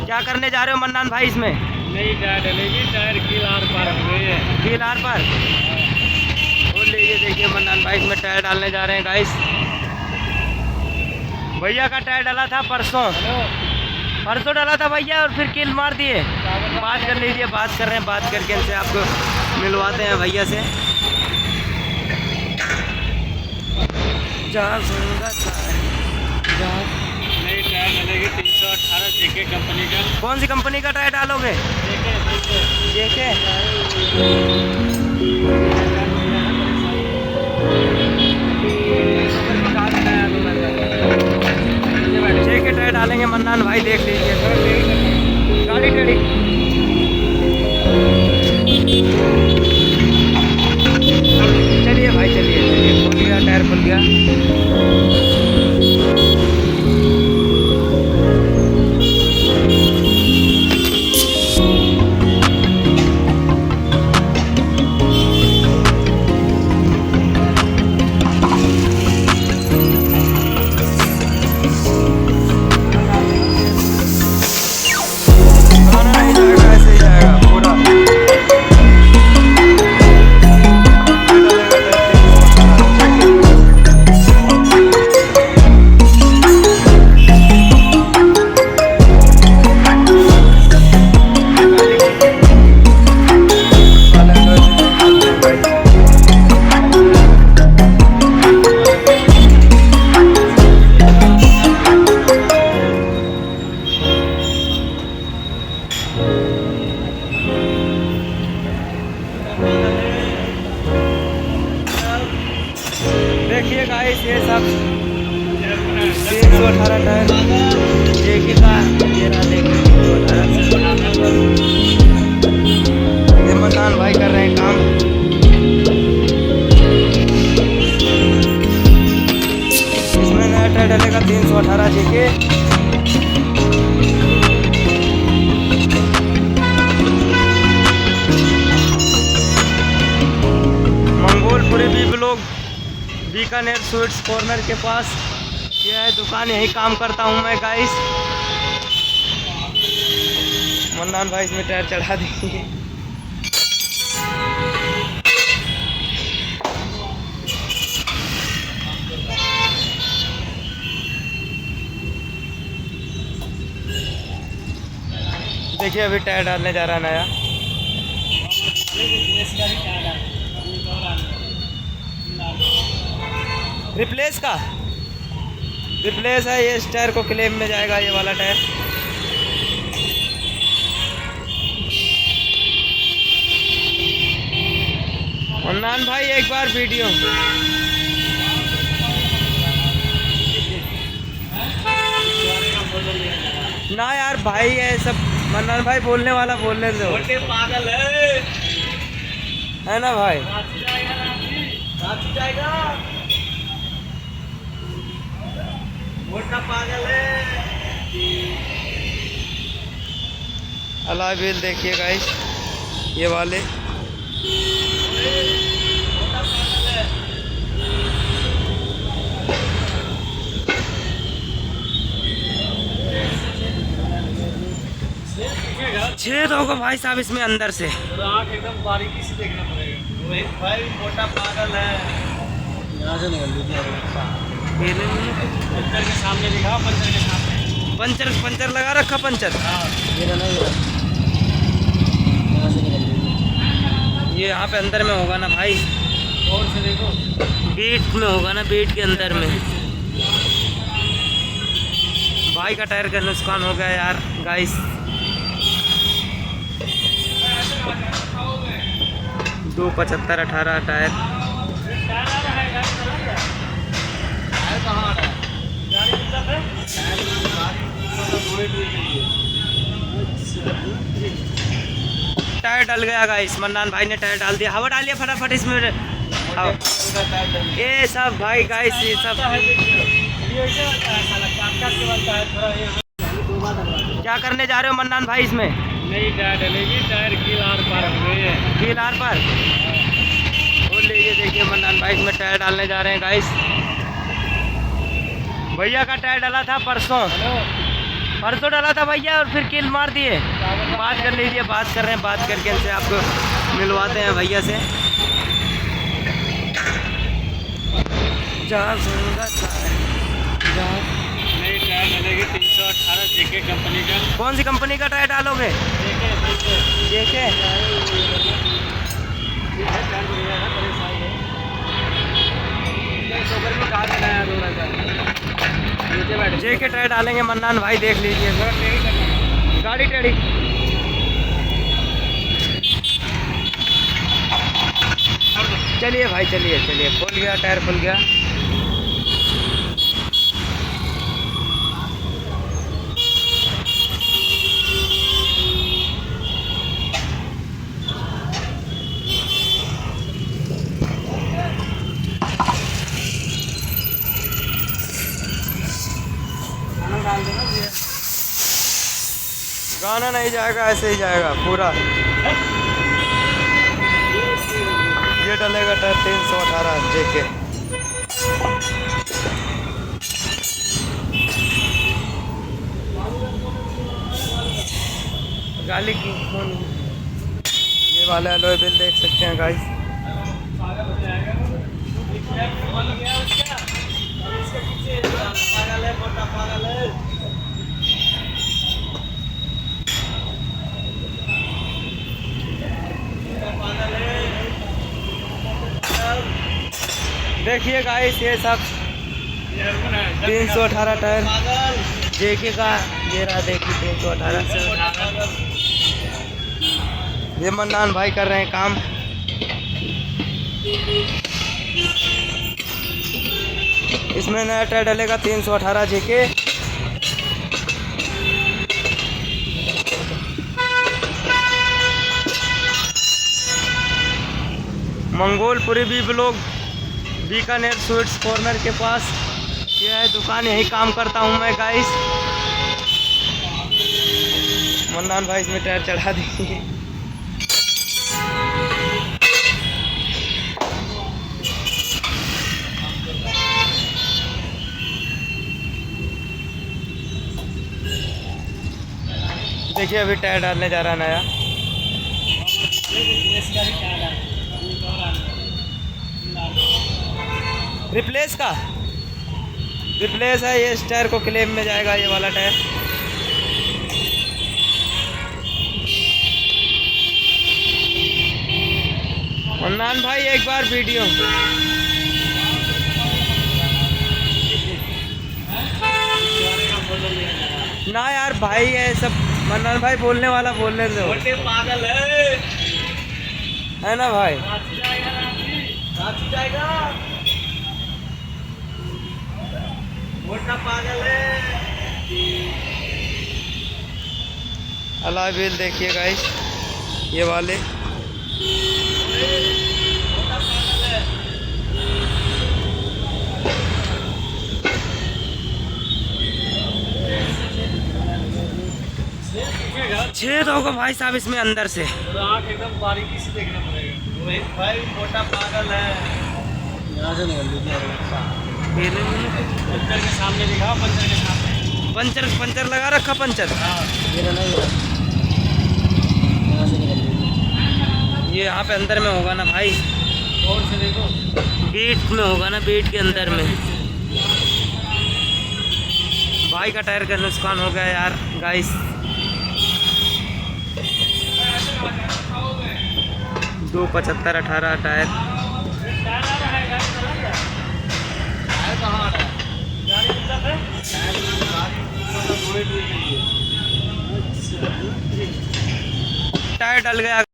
क्या करने जा रहे हो मन्नान भाई इसमें? नई टायर डलेगी, टायर कील आर पार हो गई है। कील आर पार बोल लीजिए। देखिए मन्नान भाई इसमें टायर डालने जा रहे हैं गाइस। भैया का टायर डाला था परसों डाला था भैया, और फिर कील मार दिए। बात कर लीजिए, बात कर रहे हैं, बात करके इनसे आपको मिलवाते हैं भैया से। नई टायर डलेगी 318 जेके कंपनी का। कौन सी कंपनी का टायर डालोगे? जेके। जेके टायर डालेंगे मन्नान भाई, देख लीजिए। गाड़ी टेढ़ी। चलिए भाई, चलिए खोल गया, टायर खुल गया। देखिए गाइस, ये सब 318 टायर जेके का ये रहा। देखिए ये मन्नान भाई कर रहे हैं काम। इसमें नया टायर डलेगा 318 जेके। मंगोलपुरी भी ब्लॉग, बीकानेर स्वीट्स कॉर्नर के पास यह है दुकान, यही काम करता हूँ मैं गाइस। मन्नान भाई इसमें टायर चढ़ा देंगे। देखिए अभी टायर डालने जा रहा है नया। रिप्लेस का रिप्लेस है ये। इस टायर को क्लेम में जाएगा ये वाला टायर। मन्नान भाई एक बार वीडियो ना यार भाई, है सब मन्नान भाई बोलने वाला बोलने दो। पागल है ना भाई? जाएगा मोटा पागल है। अलॉय व्हील देखिए गाइस, ये वाले। छेद होगा भाई साहब इसमें अंदर से। आँख एकदम बारीकी से देखना पड़ेगा भाई। मोटा पागल है। यहाँ से निकल पंचर के सामने दिखा, पंचर के सामने। पंचर लगा रखा पंचर। ये यहाँ पे अंदर में होगा ना भाई? और से देखो, बीट में होगा ना, बीट के अंदर में। भाई का टायर का नुकसान हो गया यार गाइस। 275 18 टायर। टायर डल गया गाइस, मन्नान भाई ने टायर डाल दिया। हवा डालिए फटाफट इसमें। ये सब भाई गाइस, ये सब क्या करने जा रहे हो मन्नान भाई इसमें? नई टायर डलेगी, टायर कील आर पार हो गई है। कील आर पार बोल लीजिए। देखिए मन्नान भाई इसमें टायर डालने जा रहे हैं गाइस। भैया का टायर डाला था परसों परसों डाला था भैया और फिर किल मार दिए। बात कर लीजिए, बात कर रहे हैं, बात करके इनसे आपको मिलवाते हैं भैया से। नई टायर मिलेगी 318 जेके कंपनी का। कौन सी कंपनी का टायर डालोगे? जेके। जेके टायर डालेंगे मन्नान भाई, देख लीजिए। गाड़ी टेढ़ी। चलिए भाई, चलिए चलिए। खुल गया टायर, खुल गया। गाना नहीं जाएगा, ऐसे ही जाएगा पूरा। ये डलेगा टायर 318 जेके। गाली की कौन? ये वाला एलॉय व्हील देख सकते हैं गाइस। देखिए गाइस, ये सब 318 टायर जेके का। ये रहा, देखिए 318। ये मन्नान भाई कर रहे हैं काम। इसमें नया टायर डलेगा 318 JK. Mangolpuri B block, Bikaner sweets corner के पास ये है दुकान, यही काम करता हूँ मैं गाइस। मन्नान भाई इसमें टायर चढ़ा दी। देखिए अभी टायर डालने जा रहा है नया। रिप्लेस का रिप्लेस है ये। इस टायर को क्लेम में जाएगा ये वाला टायर। मन्नान भाई एक बार वीडियो। ना यार भाई, है सब मन्नान भाई बोलने वाला बोलने दो। पागल है ना भाई? जाएगा मोटा पागल है। अलॉय व्हील देखिए गाइस, ये वाले। मोटा पागल है। छेद होगा भाई साहब इसमें अंदर से। आँख एकदम बारीकी से देखना पड़ेगा। वही भाई मोटा पागल है। यहाँ से निकल पंचर के सामने दिखाओ, पंचर के सामने। पंचर लगा रखा पंचर। ये यहाँ पे अंदर में होगा ना भाई? और से देखो, बीट में होगा ना, बीट के अंदर में। भाई का टायर का नुकसान हो गया यार गाइस। 275/18 टायर। टायर डल गया।